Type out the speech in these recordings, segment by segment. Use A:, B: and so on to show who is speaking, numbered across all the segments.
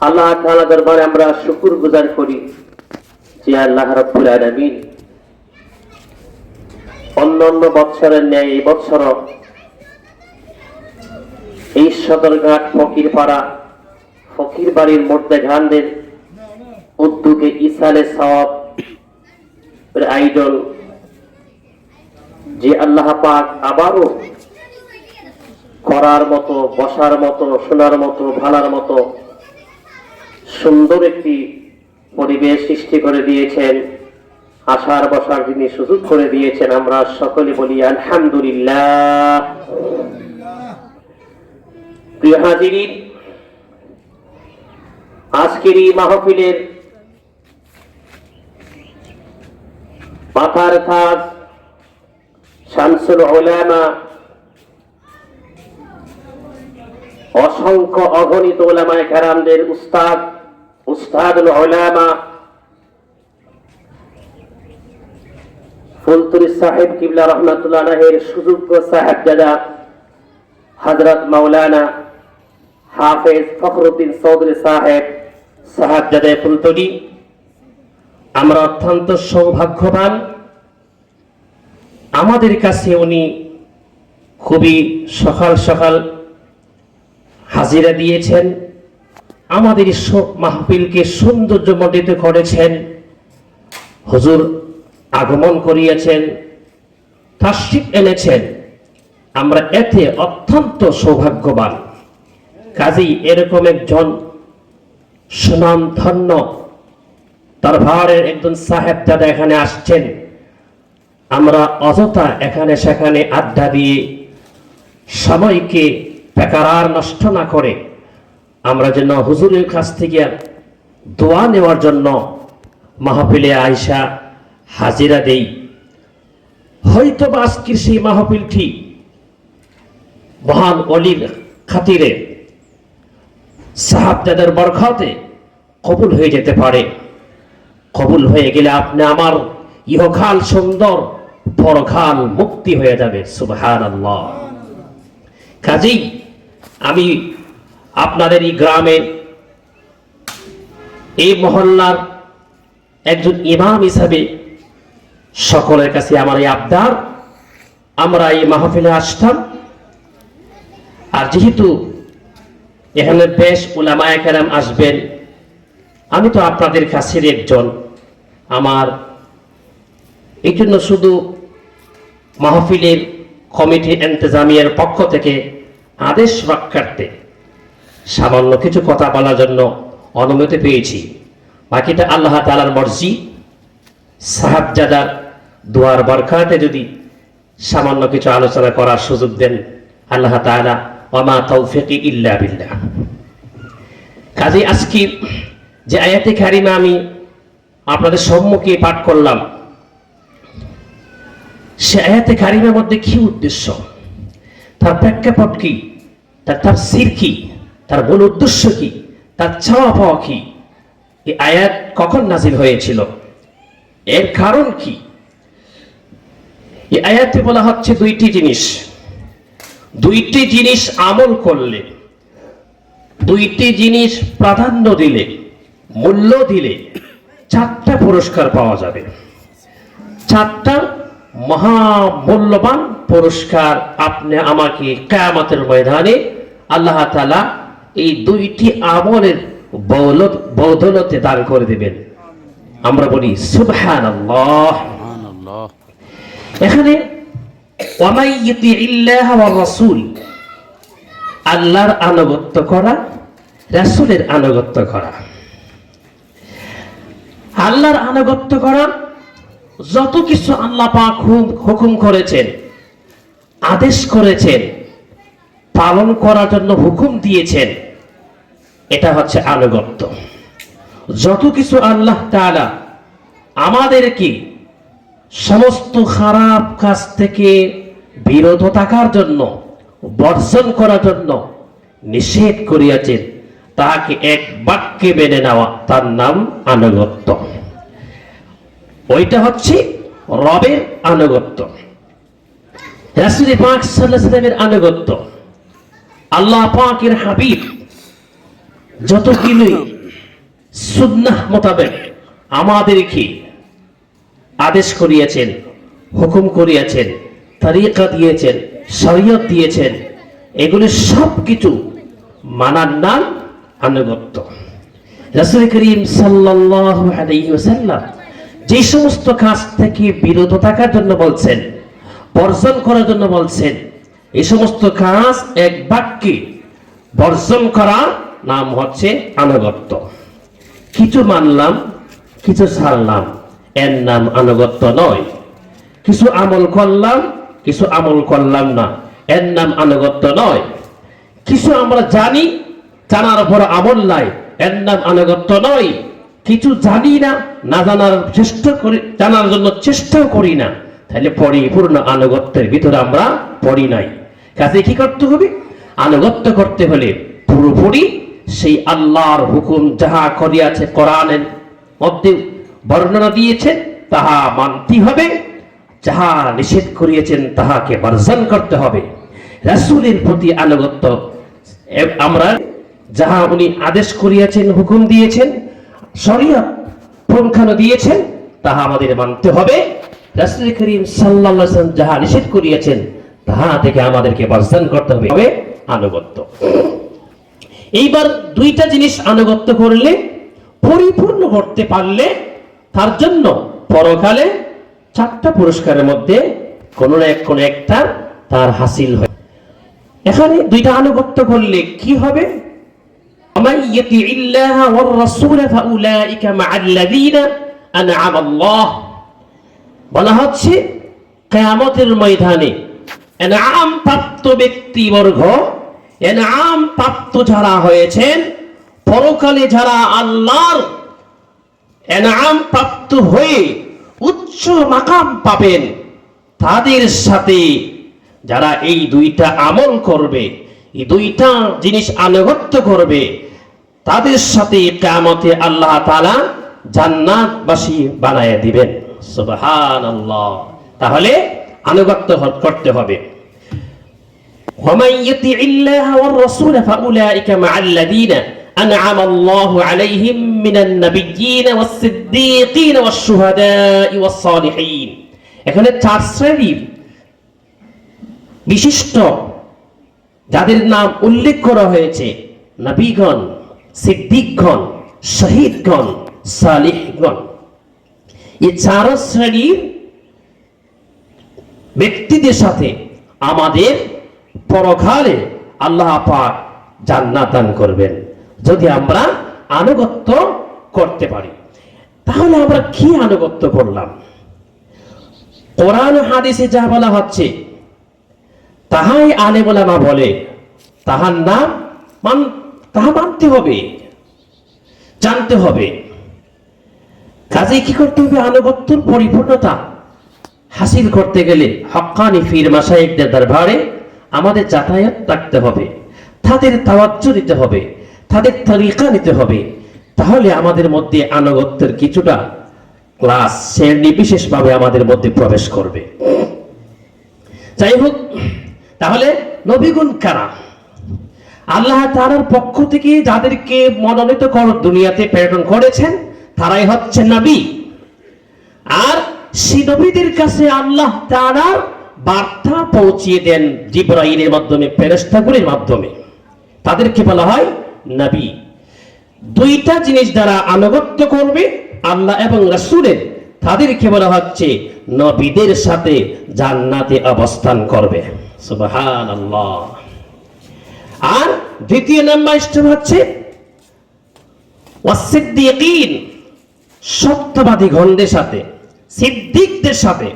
A: আল্লাহ তাআলা দরবারে আমরা শুকর গুজার করি যে আল্লাহ রাব্বুল আলামিন অন্যান্য বৎসরের ন্যায় এই বৎসর এই সদরঘাট ফকিরপাড়া ফকির বাড়ির মোর্তেঘানদের উদ্যোগে ইসালে সওয়াব আইডল যে আল্লাহ পাক আবারও করার মতো, বসার মতো, শোনার মতো, ভালার মতো সুন্দর একটি পরিবেশ সৃষ্টি করে দিয়েছেন, আসার বসার যিনি সুযোগ করে দিয়েছেন, আমরা সকলে বলি আলহামদুলিল্লাহ। প্রিয় হাজিরিন, আজকের এই মাহফিলের মাথার তাজ শামসুল উলামা, অসংখ্য অগণিত উলামায়ে কেরামদের উস্তাদুল উলামা ফুলতুরি সাহেব কিবলা রহমাতুল্লাহ আলাইহির সুযোগ্য সাহেবজাদা হযরত মাওলানা হাফেজ ফখরুদ্দিন চৌধুরী সাহেবজাদা ফুলতুরি, আমরা অত্যন্ত সৌভাগ্যবান। আমাদের কাছে উনি খুবই সকাল সকাল হাজিরা দিয়েছেন, আমাদের মাহফিলকে সৌন্দর্যমণ্ডিত করেছেন, হুজুর আগমন করিয়েছেন, তাশরিফ এনেছেন। আমরা এতে অত্যন্ত সৌভাগ্যবান। কাজেই এরকম একজন সুনামধন্য দরবারের একজন সাহেবজাদা এখানে আসছেন, আমরা অযথা এখানে সেখানে আড্ডা দিয়ে সময়কে বেকার নষ্ট না করে আমরা যেন হুজুরের কাছ থেকে দোয়া নেওয়ার জন্য মাহফিলে আয়েশা হাজিরা দেই। হয়তো বা আজকের সেই মাহফিলটি মহান ওলির খাতিরে সাহাবজাদের বরকতে কবুল হয়ে যেতে পারে। কবুল হয়ে গেলে আপনি আমার ইহকাল সুন্দর, পরকাল মুক্তি হয়ে যাবে। সুবহানাল্লাহ। কাজেই আমি আপনাদের এই গ্রামের, এই মহল্লার একজন ইমাম হিসাবে সকলের কাছে আমার এই আবদার, আমরা এই মাহফিলে আসতাম, আর যেহেতু এখানে বেশ উলামায়ে কেরাম আসবেন, আমি তো আপনাদের কাছের একজন, আমার এই জন্য শুধু মাহফিলের কমিটি ইন্তেজামিয়ার পক্ষ থেকে আদেশ রক্ষার্থে সামান্য কিছু কথা বলার জন্য অনুমতি পেয়েছি। বাকিটা আল্লাহ তাআলার মর্জি। সাহাবজাদার দোয়ার বরকতে যদি সামান্য কিছু আলোচনা করার সুযোগ দেন আল্লাহ তাআলা, ওয়ামা তাওফীকি ইল্লা বিল্লাহ। কাজে আজকে যে আয়াতে কারিমা আমি আপনাদের সম্মুখে পাঠ করলাম, সে আয়াতে কারিমার মধ্যে কি উদ্দেশ্য, তার প্রেক্ষাপট কি, তার তাফসীর কি, তার মূল উদ্দেশ্য কি, তার চাওয়া পাওয়া কি, এই আয়াত কখন নাজিল হয়েছিল, এর কারণ কি। এই আয়াতে বলা হচ্ছে দুইটি জিনিস আমল করলে, দুইটি জিনিস প্রাধান্য দিলে, মূল্য দিলে 4টা পুরস্কার পাওয়া যাবে। 4টা মহামূল্যবান পুরস্কার আপনি আমাকে কিয়ামতের ময়দানে আল্লাহ তাআলা এই দুইটি আমলের বদৌলতে দান করে দিবেন। আমরা বলি সুবহানাল্লাহ। এখানে ওয়ামাই ইতিইল্লাহ ওয়ার রাসূল, আল্লাহর আনুগত্য করা, রাসূলের আনুগত্য করা। আল্লাহর আনুগত্য করা, যত কিছু আল্লাহ পাক হুকুম করেছেন, আদেশ করেছেন, পালন করার জন্য হুকুম দিয়েছেন, এটা হচ্ছে আনুগত্য। যত কিছু আল্লাহ তাআলা আমাদেরকে সমস্ত খারাপ কাজ থেকে বিরত থাকার জন্য, বর্জন করার জন্য নিষেধ করিয়াছেন, তাকে এক বাক্যে মেনে নেওয়া, তার নাম আনুগত্য। ওইটা হচ্ছে রবের আনুগত্য, রাসূল পাক সাল্লাল্লাহু আলাইহি ওয়াসাল্লামের আনুগত্য, আল্লাহ পাকের হাবিব যতগুলি সুন্নাহ মোতাবেক আমাদেরকে আদেশ করিয়েছেন, হুকুম করিয়েছেন, তরিকা দিয়েছেন, শরীয়ত দিয়েছেন, এগুলি সব কিছু মানার নাম আনুগত্য। রাসূল করিম সাল্লাল্লাহু আলাইহি ওয়াসাল্লাম যে সমস্ত কাজ থেকে বিরত থাকার জন্য বলছেন, বর্জন করার জন্য বলছেন, এই সমস্ত কাজ এক বাক্যে বর্জন করা নাম হচ্ছে আনুগত্য। কিছু মানলাম, কিছু ছাড়লাম, এর নাম আনুগত্য নয়। কিছু আমল করলাম, কিছু আমল করলাম না, এর নাম আনুগত্য নয়। কিছু আমরা জানি, জানার পর আমল নাই, এর নাম আনুগত্য নয়। কিছু জানি না, না জানার চেষ্টা করি, জানার জন্য চেষ্টাও করি না, তাহলে পরিপূর্ণ আনুগত্যের ভিতরে আমরা পড়ি নাই। কাজে কি করতে হবে? আনুগত্য করতে হলে পুরোপুরি সেই আল্লাহর হুকুম যাহা করিয়াছে, কোরআনের মধ্যে বর্ণনা দিয়েছেন তাহা মানতে হবে, যাহা নিষেধ করিয়েছেন তাহাকে বর্জন করতে হবে। রাসূলের প্রতি আনুগত্য, আমরা যাহা উনি আদেশ করিয়াছেন, হুকুম দিয়েছেন, শরীয়ত পুঙ্খানু দিয়েছেন, তাহা আমাদের মানতে হবে। রাসূল করিম সাল্লাল্লাহু আলাইহি ওয়াসাল্লাম যাহা নিষেধ করিয়েছেন তাহা থেকে আমাদেরকে বর্জন করতে হবে, আনুগত্য। এইবার দুইটা জিনিস আনুগত্য করলে, পরিপূর্ণ করতে পারলে, তার জন্য পরকালে 4টা পুরস্কারের মধ্যে কোন না কোন একটা তার হাসিল হয়। এখানে দুইটা আনুগত্য করলে কি হবে? ومن يطع الله والرسول فاولئك مع الذين انعم الله। বলা হচ্ছে কিয়ামতের ময়দানে ইনআম প্রাপ্ত ব্যক্তিবর্গ, ইনআম প্রাপ্ত যারা হয়েছেন, পরকালে যারা আল্লাহর ইনআম প্রাপ্ত হয়ে উচ্চ মাকাম পাবেন, তাদের সাথে যারা এই দুইটা আমল করবে, এই দুইটা জিনিস আনুগত্য করবে, তাদের সাথে কিয়ামতে আল্লাহ তাআলা জান্নাতবাসী বানায় দিবেন। সুবহানাল্লাহ। তাহলে আনুগত্য করতে হবে। ومن يطع الله والرسول فاولئك مع الذين انعم الله عليهم من النبيين والصديقين والشهداء والصالحين। এখানে 4 শ্রেণীর বিশিষ্ট যাদের নাম উল্লেখ করা হয়েছে, নবীগণ, সিদ্দিকগণ, শহীদগণ, সালিহগণ। এই 4 শ্রেণীর ব্যক্তিদের সাথে আমাদের পরকালে আল্লাহ পাক জান্নাত দান করবেন যদি আমরা আনুগত্য করতে পারি। তাহলে আমরা কি আনুগত্য করলাম? কোরআন হাদিসে যা বলা হচ্ছে তাহাই আলেম ওলামা বলে, তাহার নাম তাহা মানতে হবে, জানতে হবে। কাজে কি করতে হবে? আনুগত্যের পরিপূর্ণতা হাসিল করতে গেলে হক্কানি পীর মাশায়েখদের দরবারে আমাদের যাতায়াত থাকতে হবে, তাদের তাওয়াজ্জু দিতে হবে, তাদের তরিকা নিতে হবে। তাহলে আমাদের মধ্যে আনুগত্যের কিছুটা ক্লাস শ্রেণী বিশেষভাবে আমাদের মধ্যে প্রবেশ করবে। যাই হোক, তাহলে নবীগণ কারা? আল্লাহ তাআলার পক্ষ থেকে যাদেরকে মনোনীত করে দুনিয়াতে প্রেরণ করেছেন তারাই হচ্ছে নবী। আর সেই নবীদের কাছে আল্লাহ তাআলা বার্তা পৌঁছিয়ে দেন জিবরাইলের মাধ্যমে, ফেরেশতাগুলির মাধ্যমে। তাদেরকে বলা হয় নবী। দুইটা জিনিস দ্বারা আনুগত্য করবে আল্লাহ এবং রাসূলের, তাদেরকে বলা হচ্ছে নবীদের সাথে জান্নাতে অবস্থান করবে। সুবহানাল্লাহ। আর দ্বিতীয় নাম্বার হচ্ছে ওয়াসিদ্দিকিন, সত্যবাদী গণদের সাথে, সিদ্দিকদের সাথে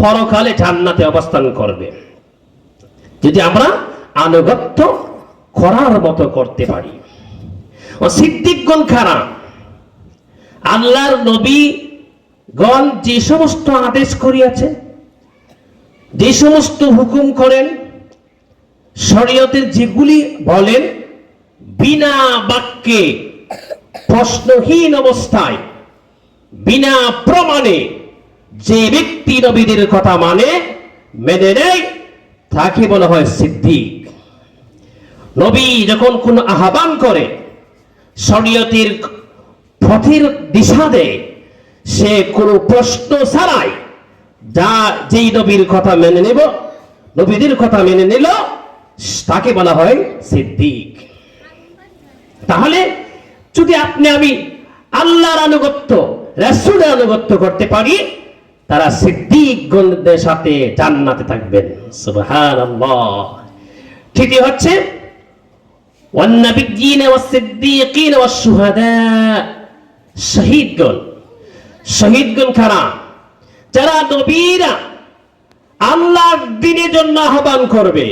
A: পরকালে জান্নাতে অবস্থান করবে যদি আমরা আনুগত্য করার মতো করতে পারি। ও সিদ্দিকগণ কারা? আল্লাহর নবীগণ যে সমস্ত আদেশ করিয়াছেন, যে সমস্ত হুকুম করেন, শরীয়তের যেগুলি বলেন, বিনা বাক্যে, প্রশ্নহীন অবস্থায়, বিনা প্রমাণে যে ব্যক্তি নবীদের কথা মেনে নেয় তাকে বলা হয় সিদ্দিক। নবী যখন কোন আহ্বান করে, শরীয়তের পথের দিশা দেয়, সে কোনো প্রশ্ন ছাড়াই যেই নবীর কথা মেনে নেব, নবীদের কথা মেনে নিল, তাকে বলা হয় সিদ্দিক। তাহলে যদি আপনি আমি আল্লাহর আনুগত্য, রাসূলের আনুগত্য করতে পারি, তারা সিদ্দিকগণদের সাথে জান্নাতে থাকবেন। সুবহানাল্লাহ। তৃতীয় হচ্ছে ওয়ান্নাবিয়্যিন ওয়াস-সিদ্দীকিন ওয়াশ-শুহাদা, শহীদগণ। শহীদগণ কারা? যারা নবীরা আল্লাহর দ্বীনের জন্য আহ্বান করবে,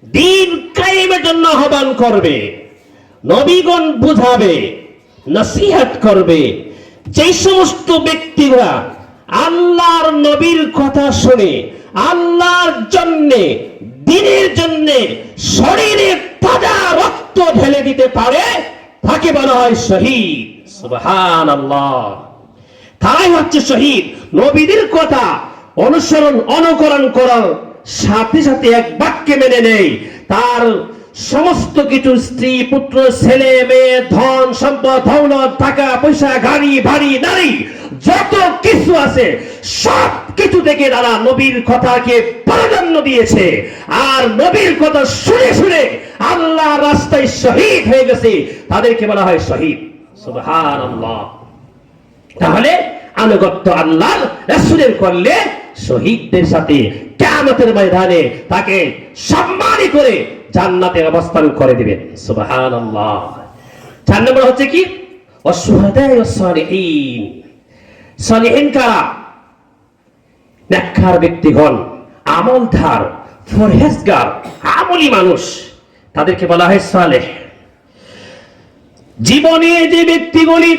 A: দ্বীন কায়েমের জন্য আহ্বান করবে, নবীগণ বুঝাবে, নসিহত করবে। যে সমস্ত ব্যক্তিরা আল্লাহর নবীর কথা শুনে আল্লাহর জন্যে, দ্বীনের জন্যে শরীরের তাজা রক্ত ঢেলে দিতে পারে, তাকে বলা হয় শহীদ। সুবহানাল্লাহ। তারাই হচ্ছে শহীদ। নবীদের কথা অনুসরণ অনুকরণ করার সাথে সাথে এক বাক্যে মেনে নেই, তার সমস্ত কিছু, স্ত্রী পুত্র ছেলে মেয়ে ধন সম্পদ দৌলত টাকা পয়সা গাড়ি বাড়ি নারী যত কিছু আছে সব কিছু থেকে তারা নবীর কথাকে প্রাধান্য দিয়েছে, আর নবীর কথা শুনে শুনে আল্লাহর রাস্তায় শহীদ হয়ে গেছে, তাদেরকে বলা হয় শহীদ। সুবহানাল্লাহ। তাহলে আনুগত্য আল্লাহর রাসূলের করলে শহীদদের সাথে কিয়ামতের ময়দানে তাকে সম্মানী করে জান্নাতে অবস্থান করে দিবেন। সুবহানাল্লাহ। 4 নম্বর হচ্ছে কি? ওয়াস-শুহাদা ওয়াস-সালিহিন। সালিহিন কারা? নেককার ব্যক্তিগণ, আমলধার, ফরহেজগার, আমলি মানুষ, তাদেরকে বলা হয় সালেহ। জীবনে যে ব্যক্তিগুলি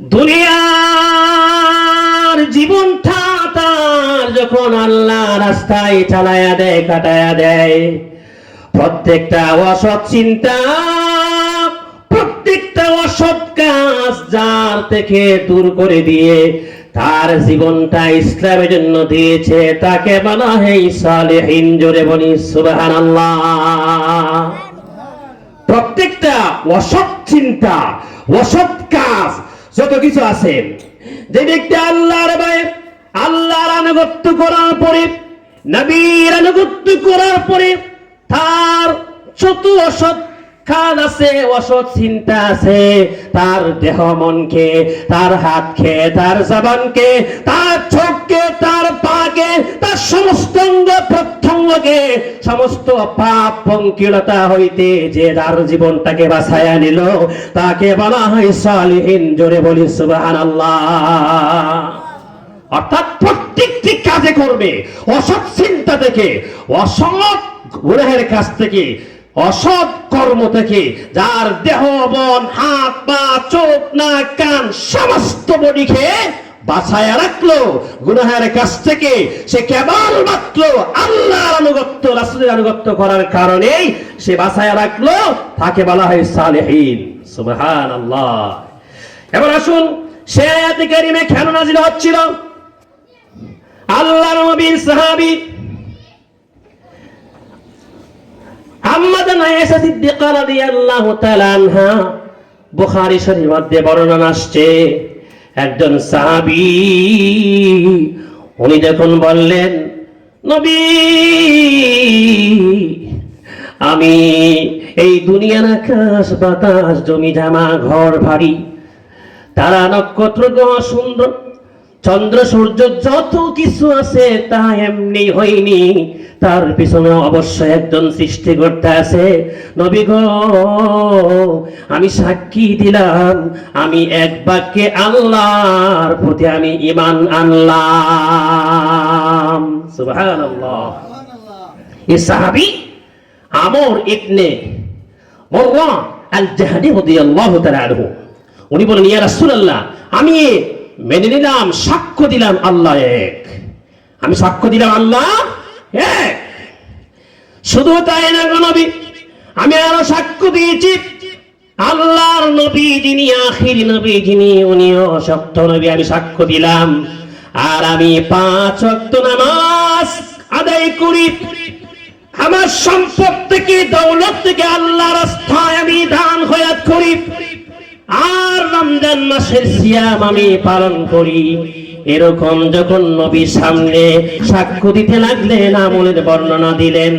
A: দুনিয়ার জীবনটা তার যখন আল্লাহ রাস্তায় চালায়া দেয়, কাটায়া দেয়, প্রত্যেকটা অসৎ চিন্তা, প্রত্যেকটা অসৎ কাজ যার থেকে দূর করে দিয়ে তার জীবনটা ইসলামের জন্য দিয়েছে, তাকে বলা হয় সালেহিন। জোরে বলি সুবহানাল্লাহ। প্রত্যেকটা অসৎ চিন্তা, অসৎ কাজ যত কিছু আছে, যে ব্যক্তি আল্লাহর ভয়ে, আল্লাহর আনুগত্য করার পরে, নবীর আনুগত্য করার পরে তার যত অসৎ কাজ আছে, অসৎ চিন্তা আছে, তার দেহ মনকে, তার হাতকে, তার জবানকে, তার চোখকে, তার পাকে, তার সমস্ত অঙ্গ প্রত্যঙ্গকে, সমস্ত পাপ পঙ্কিলতা হইতে যে তার জীবনটাকে বাঁচায়া নিল, তাকে বলা হয় সালিহিন। জোরে বলি সুবহানাল্লাহ। অর্থাৎ প্রত্যেকটি কাজে করবে, অসৎ চিন্তা থেকে, অসৎ গুনাহের কাছ থেকে, অসৎ কর্ম থেকে, যার দেহ মন হাত পা চোখ নাক কান সমস্ত বডিকে বাঁচায়া রাখলো গুনাহের কাছ থেকে, সে কেবলমাত্র আল্লাহর আনুগত্য, রাসূলের আনুগত্য করার কারণেই সে বাঁচায়া রাখলো, তাকে বলা হয় সালেহিন। সুবহানাল্লাহ। এবার আসুন, সে আয়াতে কারিমে কেন নাযিল হচ্ছিল? আল্লাহর নবীর সাহাবী আম্মা জান আয়েশা সিদ্দিকা রাদিয়াল্লাহু তাআলা আনহা, বুখারী শরীফের মধ্যে বর্ণনা আসছে, একজন সাহাবী উনি যখন বললেন, নবী, আমি এই দুনিয়ার আকাশ বাতাস জমি জামা ঘর বাড়ি তারা নক্ষত্র গ্রহ সুন্দর চন্দ্র সূর্য যত কিছু আছে তা এমনি হয়নি, তার পিছনে অবশ্যই একজন সৃষ্টিকর্তা আছে। নবী গো, আমি সাক্ষী দিলাম, আমি এক বাক্যে আল্লাহর প্রতি আমি ঈমান আনলাম। সুবহানাল্লাহ। এই সাহাবী আমর ইবনে মুররা আল-জাহদি রাদিয়াল্লাহু তাআলা আনহু, উনি বলেন, ইয়া রাসূলুল্লাহ, আমি মেনে নিলাম, সাক্ষ্য দিলাম আল্লাহ এক। আমি সাক্ষ্য দিলাম আল্লাহ এক। শুধু তাই না গো নবী, আমি আরো সাক্ষ্য দিয়েছি আল্লাহর নবী যিনি আখিরি নবী, যিনি উনিও সত্য নবী, আমি সাক্ষ্য দিলাম। আর আমি 5 ওয়াক্ত নামাজ আদায় করি, আমার সম্পদ থেকে, দৌলত থেকে আল্লাহর রাস্তায় আমি দান খয়রাত করি, আর রমজান মাসের সিয়াম আমি পালন করি। এরকম যখন নবী সামনে সাক্ষ্য দিতে লাগলেন, আমলের বর্ণনা দিলেন,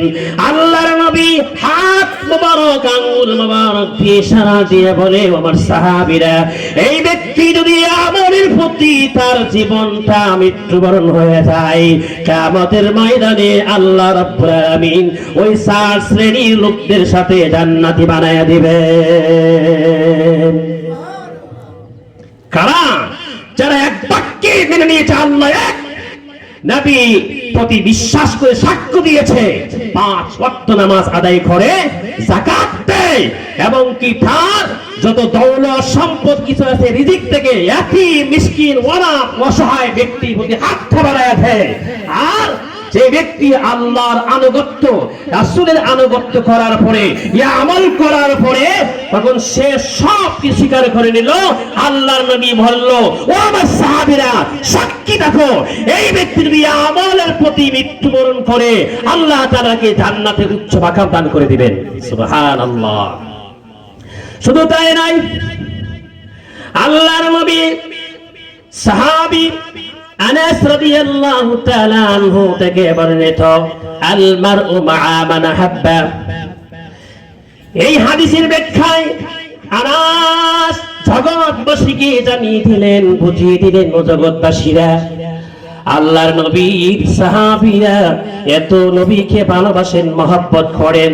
A: আল্লাহর নবী হাত মোবারক, আঙ্গুল মোবারক দিয়ে ইশারা দিয়ে বলে, আমার সাহাবীরা, এই ব্যক্তি যদি আমলের প্রতি তার জীবনটা মৃত্যুবরণ হয়ে যায়, কিয়ামতের ময়দানে আল্লাহ রাব্বুল আলামিন ওই 4 শ্রেণীর লোকদের সাথে জান্নাতি বানায়া দিবেন। কারা? যারা এক বাক্যে মেনে নিয়েছে আল্লাহ এক, নবী প্রতি বিশ্বাস করে সাক্ষ্য দিয়েছে, 5 ওয়াক্ত নামাজ আদায় করে, যাকাত দেয়, এবং কি তার যত দৌলত সম্পদ কিছু আছে রিজিক থেকে ইয়াতীম মিসকিন অনাথ অসহায় ব্যক্তির প্রতি হাত বাড়ায় দেয়। আর যে ব্যক্তি আল্লাহর আনুগত্য, রাসূলের আনুগত্য করার পরে, ইয়া আমল করার পরে, তখন সে সব কিছু স্বীকার করে নিল। আল্লাহর নবী বলল, ও আমার সাহাবীরা, সাক্ষী দেখো, এই ব্যক্তি যদি আমলের প্রতি মৃত্যুবরণ করে, আল্লাহ তাআলাকে জান্নাতে উচ্চ মাকাম দান করে দিবেন। সুবহানাল্লাহ। শুধু তাই নয়, আল্লাহর নবী সাহাবী আনাস রাদিয়াল্লাহু তাআলা আনহু থেকে বর্ণিত, আল মারউ মা'a মান হাব্বা, এই হাদিসের ব্যাখ্যায় আনাস জগৎবাসীকে জানিয়ে দিলেন, বুঝিয়ে দিলেন, ও জগৎবাসীরা, আল্লাহর নবীর সাহাবীরা এত নবীকে ভালোবাসেন, মহব্বত করেন,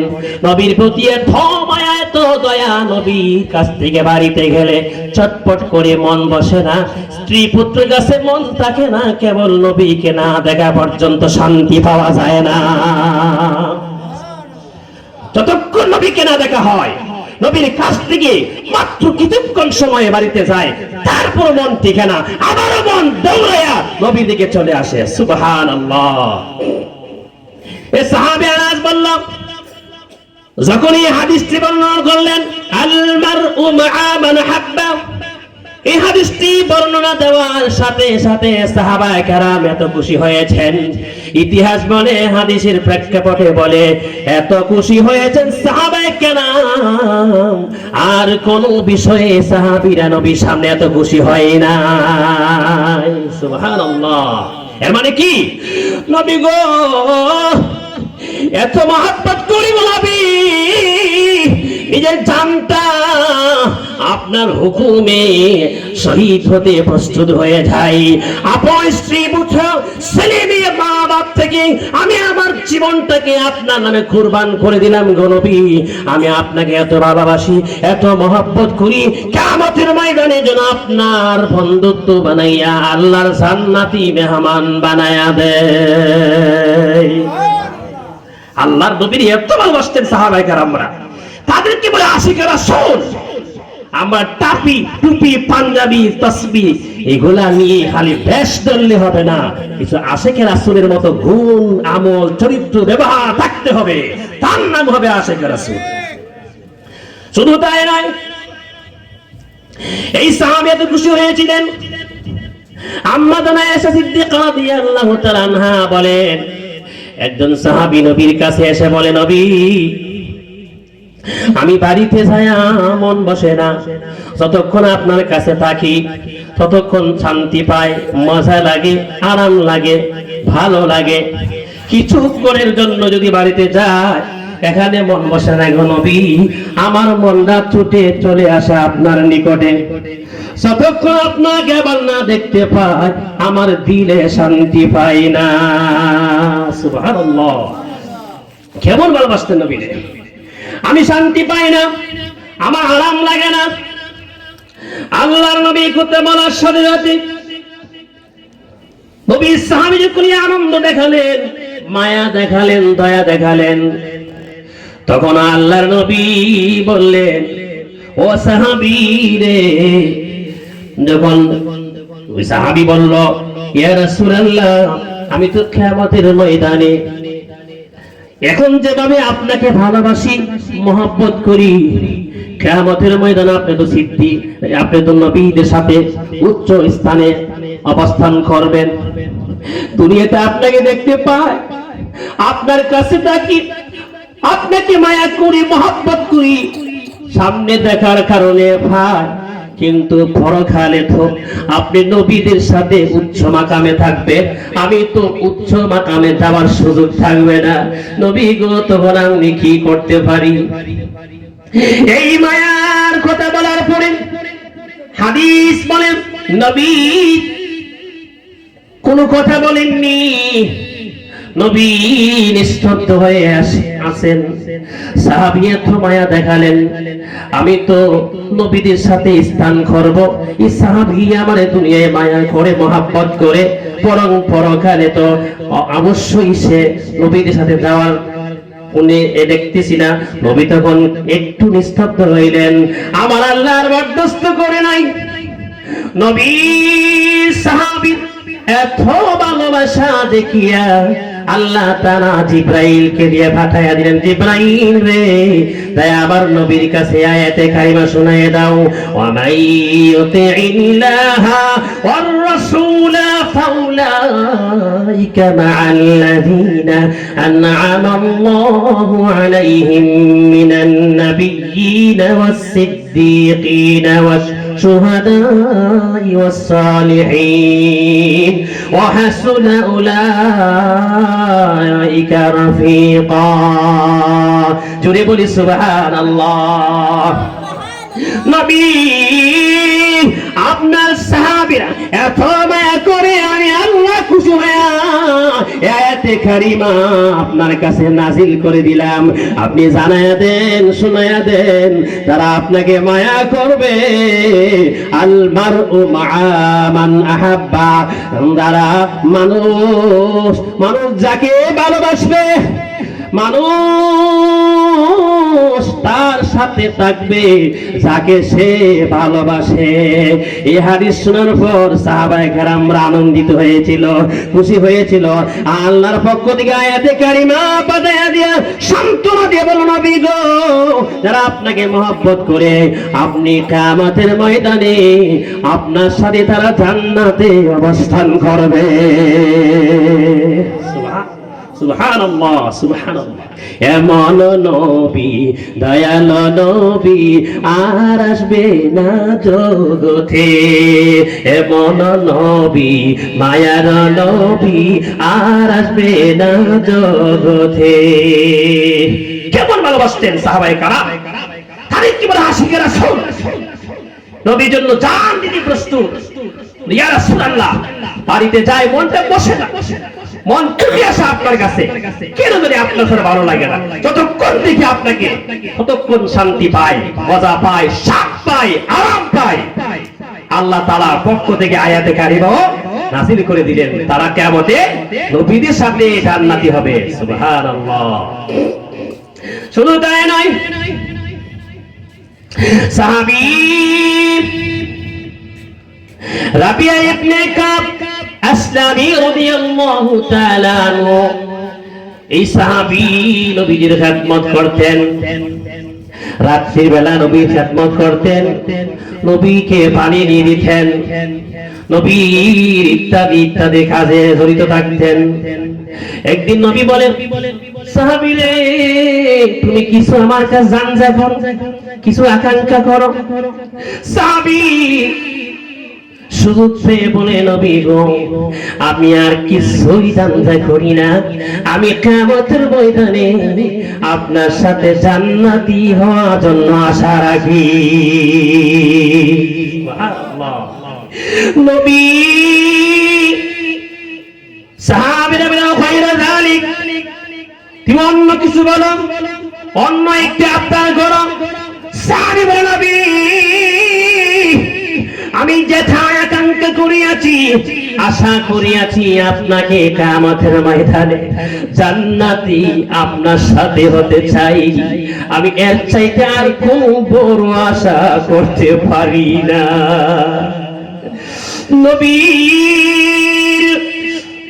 A: নবীর প্রতি এত মায়া, এত দয়া, নবীর কাছ থেকে বাড়িতে গেলে চটপট করে মন বসে না, স্ত্রী পুত্রের কাছে মন থাকে না, কেবল নবীকে না দেখা পর্যন্ত শান্তি পাওয়া যায় না। যতক্ষণ নবীকে না দেখা হয়, নবীর কাছ থেকে মাত্র কিছুক্ষণ সময় বাড়িতে যায়, তারপর মন টিকে না, আবারও মন দৌড়ায়া নবীর দিকে চলে আসে। সুবহানাল্লাহ। এই সাহাবী আনাস বলল, যখন এই হাদিসটি বর্ণনা করলেন, আল মারউ মা'a মান হাব্বা, এই হাদিসটি বর্ণনা দেওয়ার সাথে সাথে সাহাবায়ে কেরাম এত খুশি হয়েছেন। ইতিহাস বলে, হাদিসের প্রেক্ষাপটে বলে, এত খুশি হয়েছেন সাহাবায়ে কেরাম, আর কোন বিষয়ে সাহাবীরা নবীর সামনে এত খুশি হয় না। সুবহানাল্লাহ। এর মানে কি? নবী গো, এত মহব্বত করি নবী, নিজের জানটা আপনার হুকুমে শহীদ হতে প্রস্তুত হয়ে যাই। আপন স্ত্রী পুত্র ছেলে মেয়ে মা বাপ থেকে আমি আমার জীবনটাকে আপনার নামে কুরবান করে দিলাম গো নবী। আমি আপনাকে এত ভালোবাসি, এত মহব্বত করি, কিয়ামতের ময়দানে যেন আপনার বন্ধুত্ব বানাইয়া আল্লাহর জান্নাতি মেহমান বানায়া দেয়। আল্লাহর নবীর এত ভালোবাসতেন সাহাবায়ে কেরামরা, তাদেরকে বলে আশিকে রাসূল। আমরা টাপি টুপি পাঞ্জাবি তসবিহ এগুলা নিয়ে খালি বেশ ধরলে হবে না, কিছু আশিকে রাসূলের মতো গুণ আমল চরিত্র ব্যবহার থাকতে হবে, তার নাম হবে আশিকে রাসূল। শুধু তাই নয়, এই সাহাবী এত খুশি হয়েছিলেন, আম্মা জানা আয়েশা সিদ্দিকা রাদিয়াল্লাহু তাআলা আনহা বলেন, একজন সাহাবী নবীর কাছে এসে বলে, নবী, আমি বাড়িতে যাই মন বসে না, যতক্ষণ আপনার কাছে থাকি ততক্ষণ শান্তি পাই, মজা লাগে, আরাম লাগে, ভালো লাগে। কিছুক্ষণের জন্য যদি বাড়িতে যায়, এখানে মন বসে না গো নবী, আমার মনটা ছুটে চলে আসে আপনার নিকটে। যতক্ষণ আপনাকে আবার না দেখতে পাই, আমার দিলে শান্তি পাই না। সুবহানাল্লাহ। কেমন ভালোবাসতেন নবীরে। আমি শান্তি পাই না, আমার আরাম লাগে না। আল্লাহর নবী কথা বলার সাথে সাথে নবী সাহাবী যখন আনন্দ দেখালেন, মায়া দেখালেন, দয়া দেখালেন, তখন আল্লাহর নবী বললেন, ও সাহাবী রে, যখন ওই সাহাবী বলল, ইয়া রাসূলুল্লাহ, আমি তো কিয়ামতের ময়দানে এখন যেভাবে আপনাকে ভালোবাসি, মহব্বত করি, কিয়ামতের ময়দানে আপনি তো সিদ্দিক, আপনি তো নবীদের সাথে উচ্চ স্থানে অবস্থান করবেন। দুনিয়াতে আপনাকে দেখতে পাই, আপনার কাছে থাকি, আপনাকে মায়া করি, মহব্বত করি, সামনে দেখার কারণে ভাই, কিন্তু পরকালে তো আপনি নবীদের সাথে উচ্চ মাকামে থাকবে, আমি তো উচ্চ মাকামে যাওয়ার সুযোগ থাকবে না। নবী গো, তখন আমি কি করতে পারি? এই মায়ার কথা বলার পরে হাদিস বলেন নবী কোনো কথা বলেননি, নবী নিস্তব্ধ হয়ে আছেন। সাহাবী এত মায়া দেখালেন, আমি তো নবীদের সাথে স্থান করব, এই সাহাবী আমার দুনিয়ায় মায়া করে, মহব্বত করে, বরং পরকালে তো অবশ্যই সে নবীদের সাথে যাওয়ার উনি দেখতেছি না। নবী তখন একটু নিস্তব্ধ হইলেন। আমার আল্লাহর বরদস্ত করে নাই, নবী সাহাবী এত ভালোবাসা দেখিয়া আল্লাহ তাআলা জিবরাইলকে দিয়ে পাঠায়া দিলেন, জিবরাইল রে, তাই আবার নবীর কাছে আয়াতে কারিমা শোনায়ে দাও, ওয়া মাইয়ুতিইল্লাহা ওয়ার রাসূলা ফাউলাইকা মা'আল্লাযীনা আন'আমা আল্লাহু আলাইহিম মিনান নাবিয়্যিনা ওয়াস-সিদ্দীকিনা والشهداء والصالحين وحسن أولئك رفيقا জোরে বলি সুবহানাল্লাহ। নবী আপনার সাহাবীরা এত মায়া করে আমি আল্লাহ খুশি হয়ে আয়াতে কারিমা আপনার কাছে নাজিল করে দিলাম, আপনি জানায়া দেন, শোনায়া দেন, তারা আপনাকে মায়া করবে। আল মারউ মা'a মান আহাব্বা, যারা মানুষ যাকে ভালোবাসবে, মানুষ তার সাথে থাকবে যাকে সে ভালোবাসে। এই হাদিস শোনার পর সাহাবায়ে কেরামরা আনন্দিত হয়েছিল, খুশি হয়েছিল। আল্লাহর পক্ষ থেকে আয়াতে কারিমা পাঠায়া দিয়া সান্ত্বনা দিয়ে বলো, নবী গো, যারা আপনাকে মহব্বত করে, আপনি কিয়ামতের ময়দানে আপনার সাথে তারা জান্নাতে অবস্থান করবে। সুবহানাল্লাহ, সুবহানাল্লাহ। এমন নবী, দয়াল নবী আর আসবে না জগতে, এমন নবী, মায়ার নবী আর আসবে না জগতে। কেমন ভালোবাসতেন সাহাবায়ে কেরাম, তারিখ কি বলে আশিকের রাসূল, নবীর জন্য জান দিতে প্রস্তুত। ইয়া রাসূলুল্লাহ, বাড়িতে যায় মনটা বসে না, মন ছুটে আসে আপনার কাছে, কেন যদি আপনার সাথে ভালো লাগে না? যতক্ষণ দেখি আপনাকে ততক্ষণ শান্তি পায়, মজা পায়, শান্তি পায়, আরাম পায়। আল্লাহ তাআলার পক্ষ থেকে আয়াতে কারিমা নাযিল করে দিলেন, তারা কিয়ামতে নবীদের সাথে জান্নাতি হবে। সুবহানাল্লাহ। শুধু তাই নয়, সাহাবী রাবিয়া ইবনে কাব আসলামী রাদিয়াল্লাহু তাআলা আনহু, এই সাহাবী নবীজির খেদমত করতেন, রাত্রির বেলা নবীর খেদমত করতেন, নবীকে পানি নিয়ে দিতেন, নবীর ইত্যাদি ইত্যাদি কাজে জড়িত থাকতেন। একদিন নবী বলেন, সাহাবী রে, তুমি কিছু আমার কাছে জানজা করো, কিছু আকাঙ্ক্ষা করো। সাহাবী সুযোগ পেয়ে বলে, নবী গো, আমি আর কিছুই জানজা করি না, আমি কিয়ামতের ময়দানে আপনার সাথে জান্নাতি হওয়ার জন্য আশা রাখি। সুবহানাল্লাহ। নবী সাহাবীরা বলেন, খায়রা যালিক, তুমি অন্য কিছু বলো, অন্য একটি আবদার করো। সাহাবী বলেন, নবী আমি যেটা আকাঙ্ক্ষা করিয়াছি, আশা করিয়াছি, আপনাকে কিয়ামতের ময়দানে জান্নাতি আপনার সাথে হতে চাই, আমি এর চাইতে আর কোন বড় আশা করতে পারি না। নবীর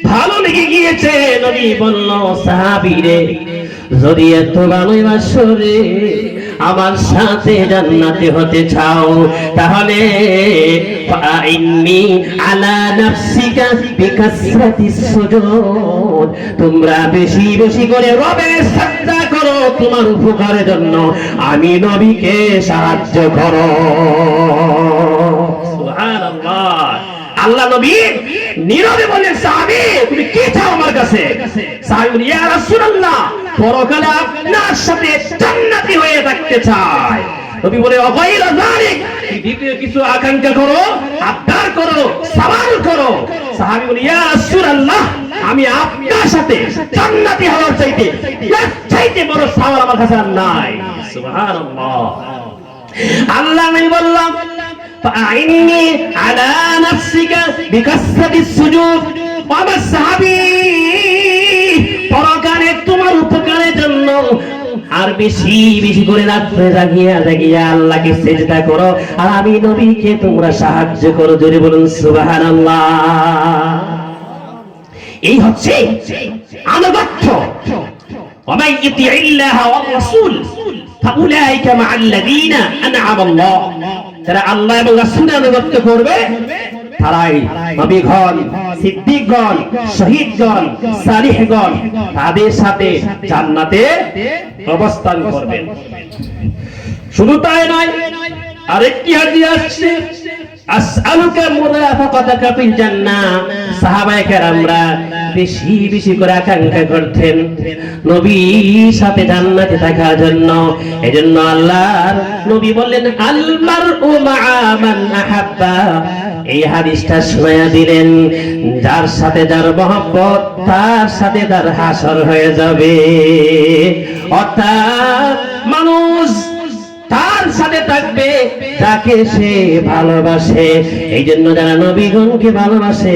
A: ভালো লেগে গিয়েছে। নবী বলল, সাহাবী রে, যদি এত ভালোবাসো রে, আমার সাথে জান্নাতে হতে চাও তাহলে ফাইন্নি আলা নাফসিকা বিকাসরাতিস সুজুদ, তোমরা বেশি বেশি করে রবের সাজদা করো, তোমার উপকারের জন্য আমি নবীকে সাহায্য করো। সুবহানাল্লাহ। আল্লাহ নবী নীরবে বলেন, সাহাবী তুমি কি চাও আমার কাছে? সাহাবী বলেন, ইয়া রাসূলুল্লাহ, পরকালে আপনার সাথে জান্নাতি হয়ে থাকতে চাই। নবী বলে, অগাইরা যালিক, দ্বিতীয় কিছু আকাঙ্ক্ষা করো, আবদার করো, সওয়াল করো। সাহাবী বলে, ইয়া রাসূলুল্লাহ, আমি আপনার সাথে জান্নাতি হওয়ার চাইতে এর চাইতে বড় সওয়াল আমার কাছে আর নাই। সুবহানাল্লাহ। আল্লাহ নবী বললাম, ফাইন্নি আলা নাফসিকা বিকাসরাতিস সুজুদ, আমার সাহাবী পরকালে তোমার উপকারের জন্য আর বেশি বেশি করে রাত্রে জাগিয়া জাগিয়া আল্লাহকে সিজদা করো, আর আমি নবীকে তোমরা সাহায্য করো। জোরে বলুন সুবহানাল্লাহ। এই হচ্ছে আনুগত্য। ওয়া ইতিইল্লাহ ওয়া রাসূল ফাউলাইকা মাআল্লাযীনা আনআমা আল্লাহ, যারা আল্লাহ এবং রাসূলের আনুগত্য করবে তারাই নবীগণ, সিদ্দিকগণ, শহীদগণ, সালিহগণ তাদের সাথে জান্নাতে অবস্থান করবেন। শুধু তাই নয়, আরেকটি হাদিস আসছে, আসআলুকা মুরাফাকাতাকা ফিল জান্নাহ। সাহাবায়ে কেরামরা বেশি বেশি করে আকাঙ্ক্ষা করতেন নবীর সাথে জান্নাতে থাকার জন্য। এজন্য আল্লাহর নবী বললেন, আল মারউ মা'a মান আহাব্বা। এই হাদিসটা শোনায়া দিলেন, যার সাথে যার মহব্বত তার সাথে তার হাসর হয়ে যাবে। অর্থাৎ মানুষ তার সাথে থাকবে যাকে সে ভালোবাসে। এই জন্য যারা নবীগণকে ভালোবাসে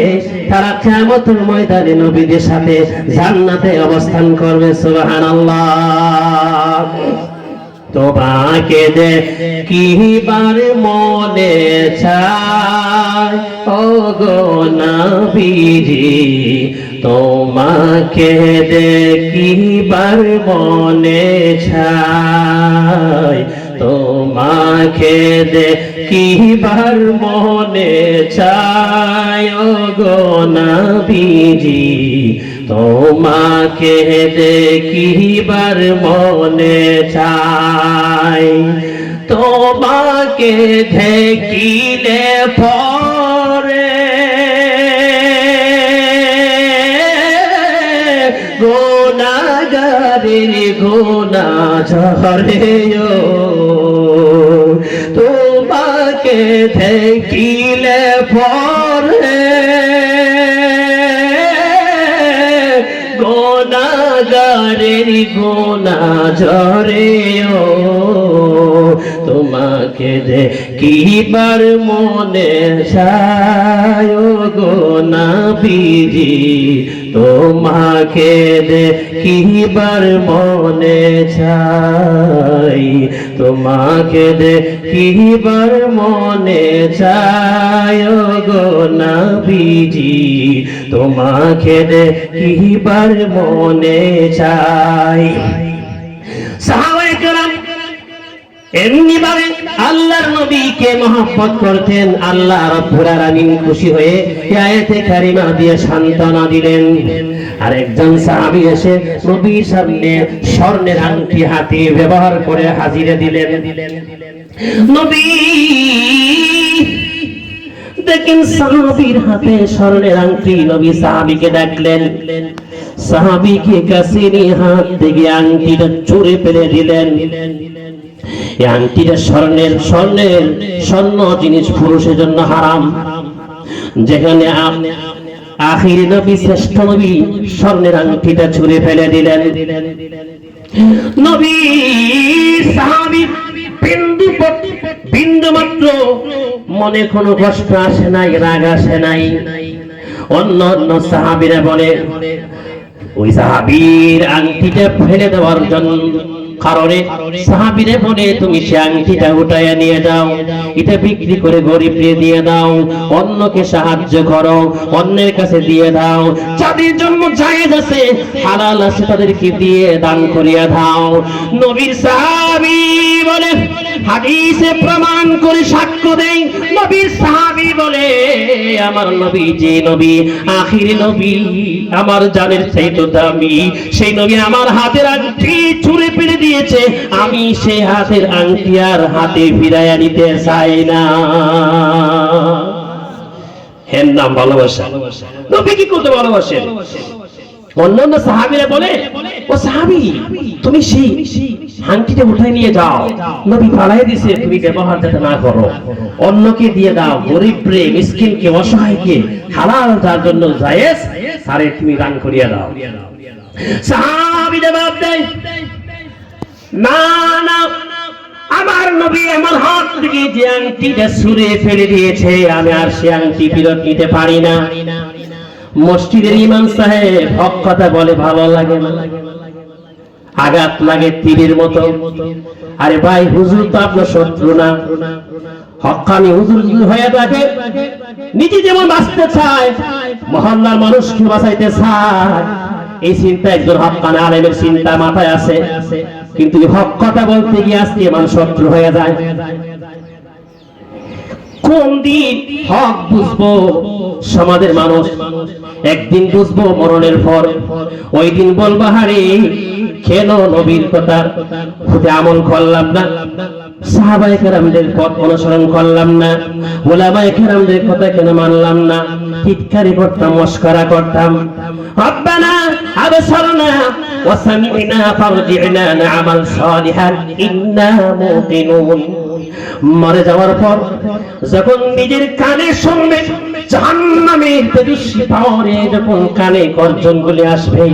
A: তারা কিয়ামতের ময়দানে নবীদের সাথে জান্নাতে অবস্থান করবে। সুবহানাল্লাহ। তোমাকে দেখিবার মনে চায় ও গো নবীজি, তোমাকে দেখিবার মনে চায়, তোমাকে দেখিবার মনে চায় ও গো নবীজি, তোমাকে দেখিবার মনে চাই। তোমাকে দেখিলে পরে গুনাহগারের গুনাহ ঝরে, তোমাকে দেখিলে পরে গুনাহগারের গুনাহ ঝরে, তোমাকে দেখিবার মনে চায় গো নবীজি, তোমাকে দেখিবার মনে চাই, তোমাকে দেখিবার মনে চায় গো নবীজি, তোমাকে দেখিবার মনে চাই। সাহাবায়ে কেরাম এমনি ভাবে আল্লাহর নবীকে মহব্বত করতেন। আল্লাহ রাব্বুল আলামিন খুশি হয়ে আয়াতে কারিমা দিয়ে সান্ত্বনা দিলেন। আর একজন সাহাবী এসে নবীর সামনে স্বর্ণের আংটি হাতে ব্যবহার করে হাজিরে দিলেন। নবী দেখেন সাহাবীর হাতে স্বর্ণের আংটি, নবী সাহাবীকে ডাকলেন। সাহাবীকে কাছে নিয়ে হাত থেকে আংটিটা চুরে ফেলে দিলেন। এই আংটিটা স্বর্ণ জিনিস পুরুষের জন্য হারাম। যেখানে আখিরি নবী, শ্রেষ্ঠ নবী স্বর্ণের আংটিটা ছুঁড়ে ফেলে দিলেন। নবী সাহাবী বিন্দু মাত্র মনে কোনো কষ্ট আসে নাই, রাগ আসে নাই। অন্য অন্য সাহাবীরা বলে ওই সাহাবীর আংটিটা ফেলে দেওয়ার জন্য কারণে সাহাবীরে বলে তুমি সে আংটিটা উঠাইয়া নিয়ে যাও, এটা বিক্রি করে গরিবকে দিয়ে দাও, অন্যকে সাহায্য করো, অন্যের কাছে দিয়ে দাও, যাদের জন্য জায়েজ আছে হালাল আছে তাদেরকে দিয়ে দান করিয়া দাও। নবীর সাহাবী বলে, হাদিসে প্রমাণ করে সাক্ষ্য দেই, নবীর সাহাবী বলে আমার নবী যে নবী আখিরি নবী, আমার জানের চাইতে দামি সেই নবী আমার হাতের আংটি ছুঁড়ে ফেলে দিয়েছে, আমি সেই হাতের আংটি আর হাতে ফিরাইয়া নিতে চাই না। এর নাম ভালোবাসা। নবী কি করতে ভালোবাসেন? অন্যান্য সাহাবীরা বলে, ও সাহাবী তুমি সেই আংটিটা উঠাই নিয়ে যাও, নবী পালাই দিয়েছে, তুমি ব্যবহার যাতে না করো, অন্যকে দিয়ে দাও, গরিবরে মিসকিনকে অসহায়কে হালাল যার জন্য জায়েজ তারে তুমি দান করিয়া দাও। সাহাবী জবাব দেয়, না না, আমার নবী আমার হাত থেকে যে আংটিটা ছুঁড়ে ফেলে দিয়েছে আমি আর সে আংটি ফেরত নিতে পারি না। মসজিদের ইমাম সাহেব হক কথা বলে ভালো লাগে না, আঘাত লাগে তীরের মতো। আরে ভাই হুজুর তো আপনার শত্রু না, হক্কানি হুজুর হয়ে থাকে, নিজে যেমন বাঁচতে চায় মহল্লার মানুষকে বাঁচাইতে চায়, এই চিন্তা একজন হক্কানি আলেমের চিন্তা মাথায় আছে, কিন্তু হক কথা বলতে গিয়ে আজকে মানুষ শত্রু হয়ে যায়। কোন দিন হক বুঝবো সমাজের মানুষ? একদিন বুঝবো মরণের পর, ওই দিন বলবো হারে কেন নবীর কথা খুদে আমল করলাম না, সাহাবায়ে কেরামদের পথ অনুসরণ করলাম না, উলামায়ে কেরামদের কথা কেন মানলাম না, টিটকারি করতাম, মস্করা করতাম। রব্বানা আবসারনা ওয়া সামি'না ফারজি'না না'মাল সালিহান ইন্না মুকিনুন। মরে যাওয়ার পর যখন নিজের কানে শুনবে জাহান্নামের তেজস্বী পাওয়ারে, যখন কানে গর্জনগুলি আসবে,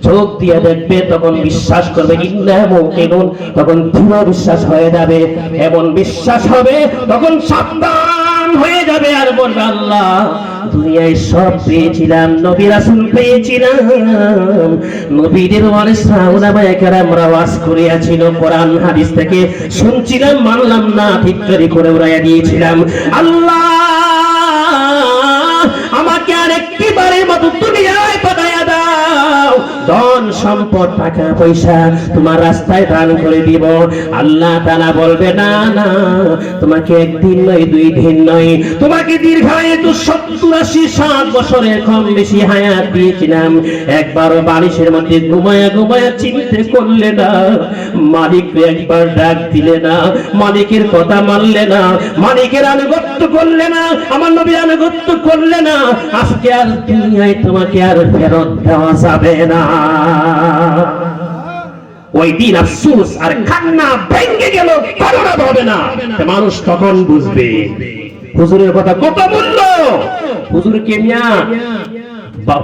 A: চোখ দিয়ে দেখবে, তখন বিশ্বাস করবে ইন্না মুকিনুন, তখন দৃঢ় বিশ্বাস হয়ে যাবে। এমন বিশ্বাস হবে তখন সাবধান হয়ে যাবে আর বলবে আল্লাহ দুনিয়ায় সব পেয়েছিলাম, নবী রাসূল পেয়েছিলাম, নবীদের ওয়ারিসরা উলামায়ে কেরামরা ওয়াজ করিয়াছিল, কোরআন হাদিস থেকে শুনছিলাম, মানলাম না, ঠিকরি করে উড়াইয়া দিয়েছিলাম। আল্লাহ আমাকে আর একটিবারের মতো দুনিয়ায় পাঠাইয়া দাও, ধন সম্পদ টাকা পয়সা তোমার রাস্তায় দান করে দিব। আল্লাহ তাআলা বলবে না না, তোমাকে একদিন নয়, 2 দিন নয়, তোমাকে দীর্ঘায়ু 70-80 বছরের কম বেশি হায়াত দিয়েছিলাম, একবারও বালিশের মধ্যে ঘুমায়া ঘুমায়া চিন্তা করলে না, মালিককে একবার ডাক দিলে না, মালিকের কথা মানলে না, মালিকের আনুগত্য করলে না, আমার নবীর আনুগত্য করলে না, আজকে আর দুনিয়ায় তোমাকে আর ফেরত দেওয়া যাবে না। ওই দিন আফসোস আর কান্না ভেঙে গেল, কারণ হবে না, মানুষ তখন বুঝবে হুজুরের কথা কত মূল্য। হুজুর কেমিয়া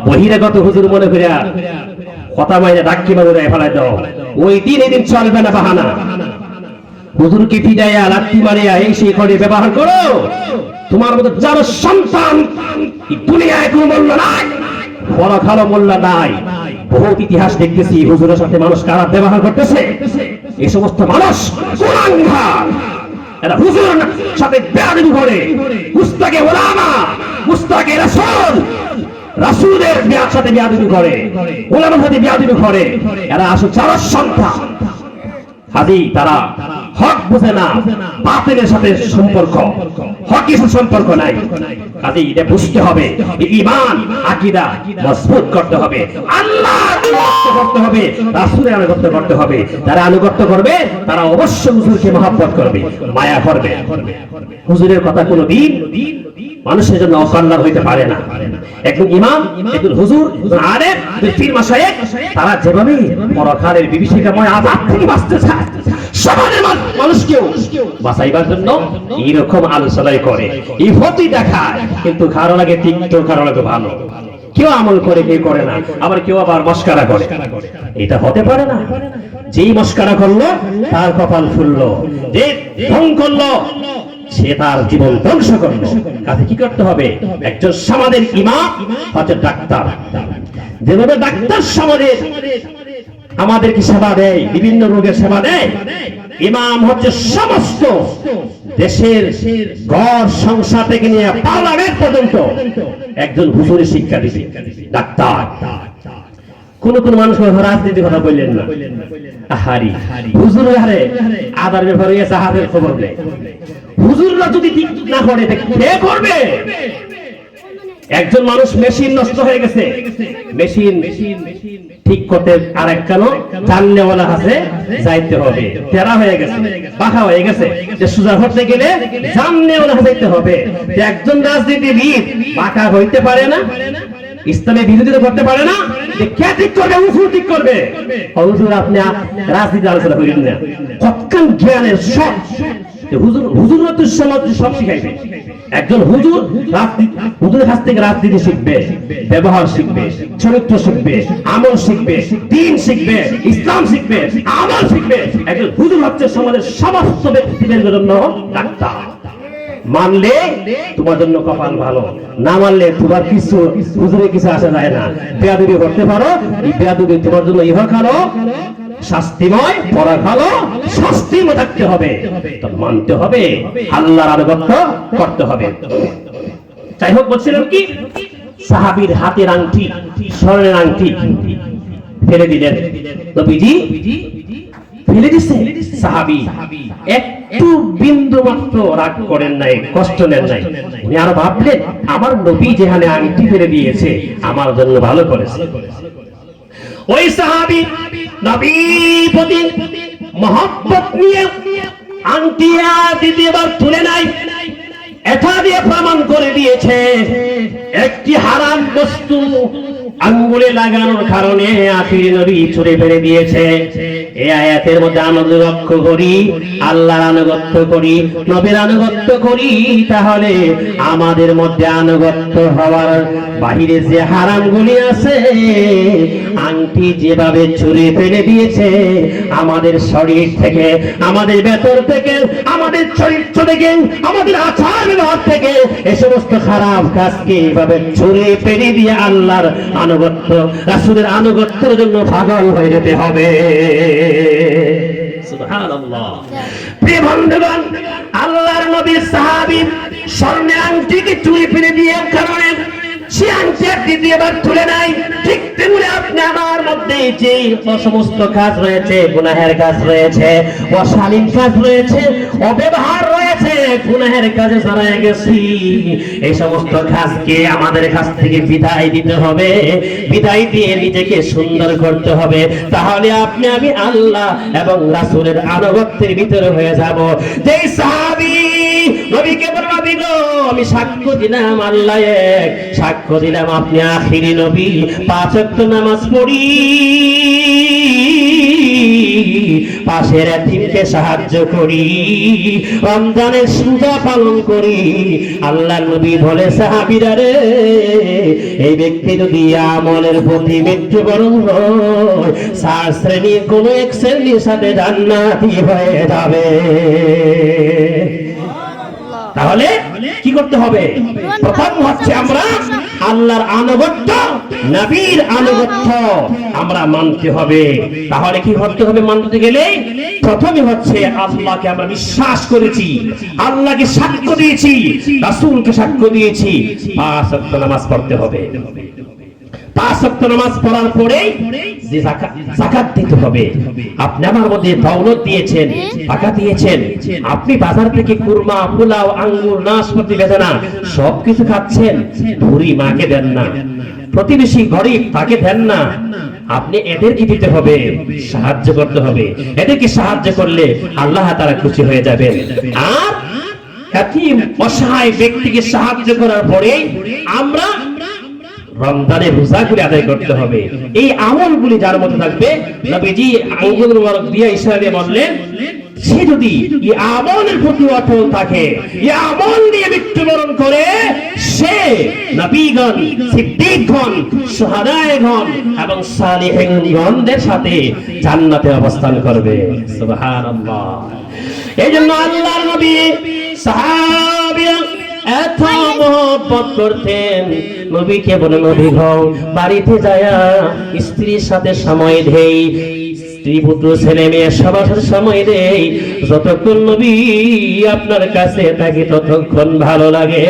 A: বহিরাগত হুজুর মনে করিয়া কথা মাইনে ডাক্কি বাবুরে ফেলাই দাও, ওই দিন এই দিন চলবে না বাহানা। হুজুরকে ফিরাইয়া লাত্তি মারিয়া এই সেই করে ব্যবহার করো, তোমার মতো যার সন্তান দুনিয়ায় কোনো মূল্য নাই, পরকালে মূল্য নাই। বহুত ইতিহাস দেখতেছি হুজুরের সাথে মানুষ খারাপ ব্যবহার করতেছে, এই সমস্ত মানুষ কুলাঙ্গার, এরা হুজুরের সাথে বেয়াদবি করে, মুস্তাকে উলামা, মুস্তাকে রাসূল, রাসূলের সাথে বেয়াদবি করে, উলামার সাথে বেয়াদবি করে, এরা আসলে যার সন্তান। হাদি তারা হক বুঝে না, বাতিলের সাথে সম্পর্ক, হকের সাথে সম্পর্ক নাই। হাদি এটা বুঝতে হবে, ঈমান আকীদা মজবুত করতে হবে, আল্লাহর আনুগত্য করতে হবে, রাসূলের আনুগত্য করতে হবে। যারা আনুগত্য করবে তারা অবশ্যই হুজুরকে মহব্বত করবে, মায়া করবে। হুজুরের কথা কোনোদিন মানুষের জন্য অকল্যাণ হইতে পারে না। একজন ইমাম, একজন হুজুর, আলেম, পীর মাশায়েখ, তারা যেভাবে পরকালের বিভীষিকাময় আযাব থেকে বাঁচতে চায়, সমাজের মানুষকেও বাঁচাইবার জন্য এইরকম আলোচনাই করে, এই ফতি দেখায়, কিন্তু কারো লাগে তিক্ত, কারো লাগে ভালো। কেউ আমল করে, কেউ করে না, আবার কেউ আবার মস্কারা করে। এটা হতে পারে না। যেই মস্কারা করলো তার কপাল ফুললো, যে ঢং করলো সে তার জীবন ধ্বংস করলো। কাজে কি করতে হবে? একজন সমাজের ইমাম হচ্ছে ডাক্তার, যেভাবে ডাক্তার সমাজের আমাদেরকে সেবা দেয়, বিভিন্ন রোগের সেবা দেয়। ইমাম হচ্ছে সমস্ত দেশের ঘর সংসার থেকে নিয়ে পার্লামেন্ট পর্যন্ত একজন হুজুরের শিক্ষা দিবে, ডাক্তার। কোন কোন মানুষ রাজনীতির কথা বললেন না, আহারি হুজুর হারে আদার ব্যাপারে জাহাজের খবর নেই। হুজুররা যদি ঠিক না করে কে করবে? একজন মানুষ মেশিন নষ্ট হয়ে গেছে, মেশিন ঠিক করতে আরেক কেন জানলেওয়ালা আছে, যাইতে হবে। তেরা হয়ে গেছে, বাঁকা হয়ে গেছে, যে সোজা হতে গেলে জানলেওয়ালা যাইতে হবে। একজন রাজনীতিবিদ বাঁকা হইতে পারে না, ইসলামের বিরোধিতা করতে পারে না, কে ঠিক করবে? হুজুর ঠিক করবে। হুজুর আপনি রাজনীতি আলোচনা করেন না, কতক্ষণ জ্ঞানের সব হুজুর সমাজ সব শিখাইবে। একজন হুজুর হুজুরের কাছ থেকে রাজনীতি শিখবে, ব্যবহার শিখবে, চরিত্র শিখবে, আমল শিখবে, দ্বীন শিখবে, ইসলাম শিখবে, আমল শিখবে। একজন হুজুর হচ্ছে সমাজের সমস্ত ব্যক্তিদের জন্য ডাক্তার। মানলে তোমার জন্য কপাল ভালো, না মানলে তোমার কিছু হুজুরের কিছু আসা যায় না। বেয়াদবি করতে পারো, এই বেয়াদবি তোমার জন্য ইহকালও শাস্তিময়, পরকালও শাস্তিময় থাকতে হবে। তো মানতে হবে, আল্লাহর আনুগত্য করতে হবে। যাই হোক, বলছিলাম কি, সাহাবীর হাতের আংটি, স্বর্ণের আংটি ফেলে দিলেন নবীজি, ফেলে দিছে। সাহাবী একটু বিন্দু মাত্র রাগ করেন নাই, কষ্ট নেন নাই। উনি আরো ভাবলেন, আমার নবী যেখানে আংটি ফেলে দিয়েছে আমার জন্য ভালো করেছে। ওই সাহাবী নবীর প্রতি মহব্বত নিয়ে আংটি আর দ্বিতীয়বার তুলে নাই, এটা দিয়ে প্রমাণ করে দিয়েছে একটি হারাম বস্তু আঙ্গুলে লাগানোর কারণে আখিরি নবী ছুঁড়ে ফেলে দিয়েছে। এই আয়াতের মধ্যে আমরা লক্ষ্য করি, আল্লাহর আনুগত্য করি, নবীর আনুগত্য করি, তাহলে আমাদের মধ্যে আনুগত্য হওয়ার বাহিরে যে হারামগুলি আছে, আংটি যেভাবে ছুঁড়ে ফেলে দিয়েছে, আমাদের শরীর থেকে, আমাদের ভেতর থেকে, আমাদের চরিত্র থেকে, আমাদের আচার ব্যবহার থেকে এই সমস্ত খারাপ কাজকে এইভাবে ছুঁড়ে ফেলে দিয়ে আল্লাহর আনুগত্য, রাসূলের আনুগত্যের জন্য পাগল হয়ে যেতে হবে। সুবহানাল্লাহ। প্রিয় বন্ধুগণ, আল্লাহর নবীর সাহাবী স্বর্ণের আংটিকে চুরি ফেলে দিয়ে কারণে সে আংটি দ্বিতীয়বার তুলে নাই। ঠিক তেমনি আপনি আমার মধ্যে যে সমস্ত কাজ রয়েছে, গুনাহের কাজ রয়েছে, অশালীন কাজ রয়েছে, অব্যবহার রয়েছে, গুনাহের কাজে জড়িয়ে গেছি, এই সমস্ত কাজকে আমাদের কাছ থেকে বিদায় দিতে হবে। বিদায় দিয়ে নিজেকে সুন্দর করতে হবে, তাহলে আপনি আমি আল্লাহ এবং রাসূলের আনুগত্যের ভিতরে হয়ে যাব। যেই সাহাবী নবীকে বলল, নবী গো, আমি সাক্ষ্য দিলাম আল্লাহ এক, সাক্ষ্য দিলাম আপনি আখিরি নবী, 5 ওয়াক্ত নামাজ পড়ি, পাশের এতিমকে সাহায্য করি, রমজানের রোজা পালন করি। আল্লাহর নবী বলে, সাহাবীরা রে, এই ব্যক্তি যদি আমলের প্রতি মৃত্যুবরণ হয়, 4 শ্রেণীর কোন এক শ্রেণীর সাথে জান্নাতি হয়ে যাবে। তাহলে কি করতে হবে? প্রথম হচ্ছে আমরা আল্লাহর আনুগত্য, নবীর আনুগত্য আমরা মানতে হবে। তাহলে কি করতে হবে মানতে গেলে? প্রথমে হচ্ছে আল্লাহকে আমরা বিশ্বাস করেছি, আল্লাহকে সাক্ষ্য দিয়েছি, রাসূলকে সাক্ষ্য দিয়েছি, 5 ওয়াক্ত নামাজ পড়তে হবে। 5 ওয়াক্ত নামাজ পড়ার পরে যে যাকাত দিতে হবে। আপনি আমার মধ্যে দৌলত দিয়েছেন, টাকা দিয়েছেন, আপনি বাজার থেকে কুরমা, পোলাও, আঙ্গুর, নাশপাতি, বেদানা সবকিছু খাচ্ছেন, বুড়ি মাকে দেন না, প্রতিবেশী গরিব তাকে দেন না, আপনি এদেরকে দিতে হবে, সাহায্য করতে হবে। এদেরকে সাহায্য করলে আল্লাহ তাআলা খুশি হয়ে যাবেন। আর এতিম অসহায় ব্যক্তিকে সাহায্য করার পরে আমরা রমজানের রোজা করে আদায় করতে হবে। এই আমলগুলি যার মধ্যে থাকবে, নবীজি আঙ্গুল মুবারক দিয়ে ইশারা দিয়ে বললেন, সে যদি এই আমলের প্রতি অটল থাকে, এই আমল নিয়ে মৃত্যুবরণ করে, সে নবীগণ, সিদ্দিকগণ, শুহাদাগণ এবং সালিহিনগণদের সাথে জান্নাতে অবস্থান করবে। সুবহানাল্লাহ। এইজন্য আল্লাহর নবী সাহাবীরা এত মহব্বত করতেন, নবীকে বলে, নবী গো, বাড়িতে যায়া স্ত্রীর সাথে সময় দেই, স্ত্রী পুত্র ছেলে মেয়ে সবার সময় দেই, যতক্ষণ নবী আপনার কাছে থাকি ততক্ষণ ভালো লাগে,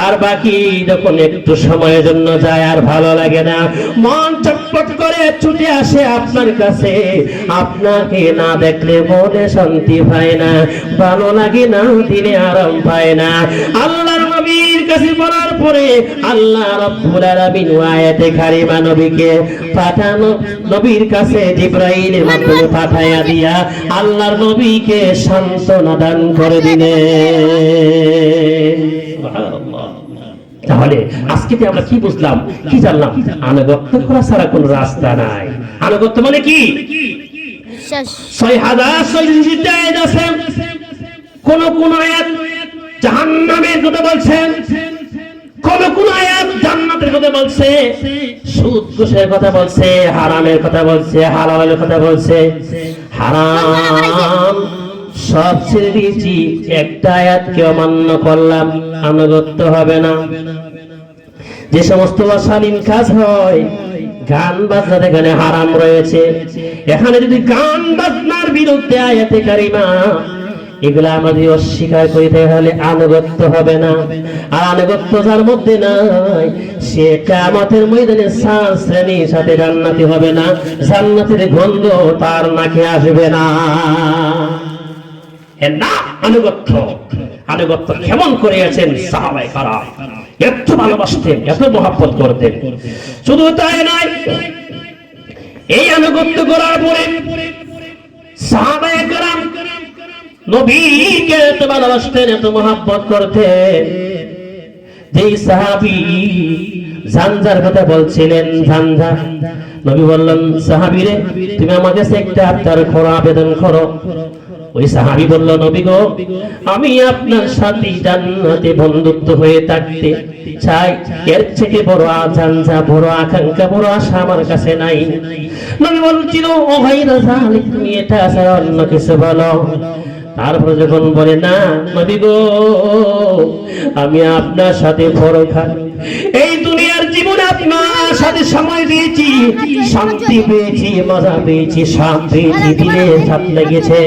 A: আর বাকি যখন একটু সময়ের জন্য যায় আর ভালো লাগে না, মন চটপট করে ছুটে আসে আপনার কাছে। আপনাকে না দেখলে মনে শান্তি পায় না, ভালো লাগে না, দিনে আরাম পায় না। আল্লাহর নবীর কাছে বলার পরে আল্লাহ রাব্বুল আলামিন আয়াতে কারিমা নবীকে পাঠানো, নবীর কাছে জিবরাইলের মাধ্যমে পাঠায়া দিয়া আল্লাহর নবীকে সান্ত্বনা দান করে দিলেন। সুবহানাল্লাহ। তাহলে আজকে আমরা কি বুঝলাম, কি জানলাম? আনুগত্য করা ছাড়া কোনো রাস্তা নাই। আনুগত্য মানে কি? 6000 আয়াত আছে। কোন আয়াত জাহান্নামের কথা বলছেন, কোন আয়াত জান্নাতের কথা বলছে, সুদ ঘুষের কথা বলছে, হারামের কথা বলছে, হালালের কথা বলছে। হারাম সব ছেড়ে দিয়েছি, একটা আয়াতকে অমান্য করলাম, আনুগত্য হবে না। যে সমস্ত অশালীন কাজ হয়, গান বাজনা, এখানে হারাম রয়েছে। এখানে যদি গান বাজনার বিরুদ্ধে আয়াতে কারিমা এগুলা আমাদের অস্বীকার করি, তাহলে আনুগত্য হবে না। আর আনুগত্য যার মধ্যে নাই, সে কিয়ামতের ময়দানে শ্রেণীর সাথে জান্নাতি হবে না, জান্নাতের গন্ধ তার নাকে আসবে না। এর নাম আনুগত্য। আনুগত্য কেমন করেছেন সাহাবায়ে কেরাম, এত ভালোবাসতেন, এত মহব্বত করতেন। শুধু তাই নয়, এই আনুগত্য করার পরে সাহাবায়ে কেরাম নবীকে এত ভালোবাসতেন, এত মহব্বত করতেন। যেই সাহাবী ঝাঞ্ঝার কথা বলছিলেন, ঝাঞ্ঝা, নবী বললেন, সাহাবীরে তুমি আমাকে একটা আবদার করো, আবেদন করো। ওই সাহাবী বলল, নবী গো, আমি আপনার সাথে জান্নাতে বন্ধুত্ব হয়ে থাকতে চাই, এর থেকে বড় ঝাঞ্ঝা, বড় আকাঙ্ক্ষা, বড় আশা আমার কাছে নাই। নবী বলছিল, ও ভাই রাজালিক, তুমি এটা ছাড়া অন্য কিছু বলো। তারপর যখন বলে, না নবী গো, আমি আপনার সাথে পরকাল এই দুনিয়ার জীবনে আপনার সাথে সময় দিয়েছি, শান্তি পেয়েছি, মজা পেয়েছি, শান্তি দিলে সাথ লেগেছে।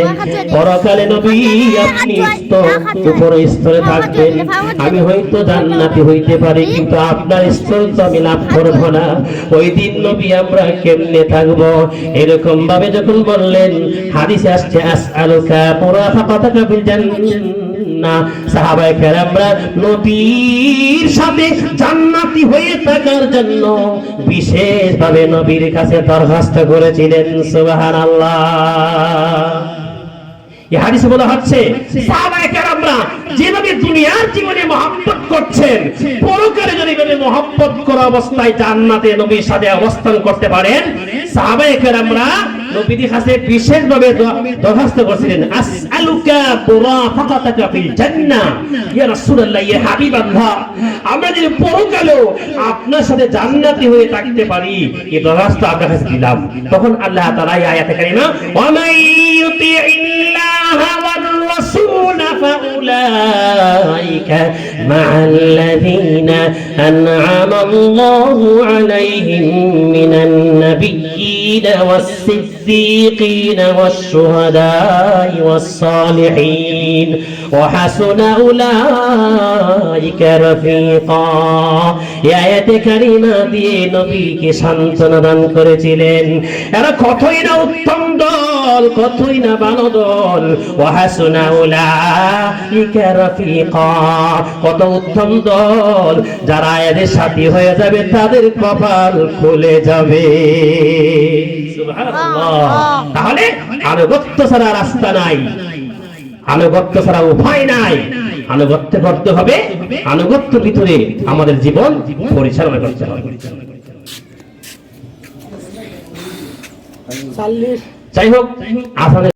A: পরকালে নবী আপনি উপর স্তরে থাকবেন, আমি হয়তো জান্নাতি হইতে পারি, কিন্তু আপনার স্তর তো আমি লাভ করবো না। ওই দিন নবী আমরা কেমনে থাকবো? এরকম ভাবে যখন বললেন, হাদিসে আসছে, আসআলুকা মুরাফাকাতাকা ফিল জান্নাহ, সাহাবায়ে কেরামরা নবীর সাথে জান্নাতি হয়ে থাকার জন্য বিশেষভাবে নবীর কাছে দরখাস্ত করেছিলেন। সুবহানাল্লাহ। এই হাদিসে বলা হচ্ছে, সাহাবায়ে কেরামরা যেভাবে দুনিয়ার জীবনে মহব্বত করছেন, পরকালে যদি এভাবে মহব্বত করা অবস্থায় জান্নাতে নবীর সাথে অবস্থান করতে পারেন, সাহাবায়ে কেরামরা নবীর কাছে বিশেষভাবে দরখাস্ত করেছিলেন, আসআলুকা মুরাফাকাতাকা ফিল জান্নাহ, ইয়া রাসূলুল্লাহ, ইয়া হাবিবাল্লাহ, আমরা যদি পরকালেও আপনার সাথে জান্নাতি হয়ে থাকতে পারি, এই দরখাস্ত আপনার কাছে দিলাম। তখন আল্লাহ তাআলা এই আয়াতে কারিমা, ওয়া মান ইউতিইল্লাহা ওয়ার রাসূল ফাউলাইকা মা'আল্লাযীনা আন'আমা আল্লাহু আলাইহিম মিনান নাবিয়্যিনা ওয়াস-সিদ্দীকিন ওয়াশ-শুহাদা'i ওয়াস-সালিহিন ওয়া হাসুনা উলাইকা রাফীকা। এই আয়াতে কারিমা দিয়ে নবীকে সান্ত্বনা দান করেছিলেন। এরা কতই না উত্তম দল, কতই না ভালো দল। ওয়া হাসুনা উলাইকা রাফীকা, কত উত্তম দল, যারা এদের সাথী হয়ে যাবে তাদের কপাল খুলে যাবে। সুবহানাল্লাহ। তাহলে আনুগত্য ছাড়া রাস্তা নাই, আনুগত্য ছাড়া উপায় নাই। আনুগত্য করতে হবে, আনুগত্যের ভিতরে আমাদের জীবন পরিচালনা করতে হবে। যাই হোক,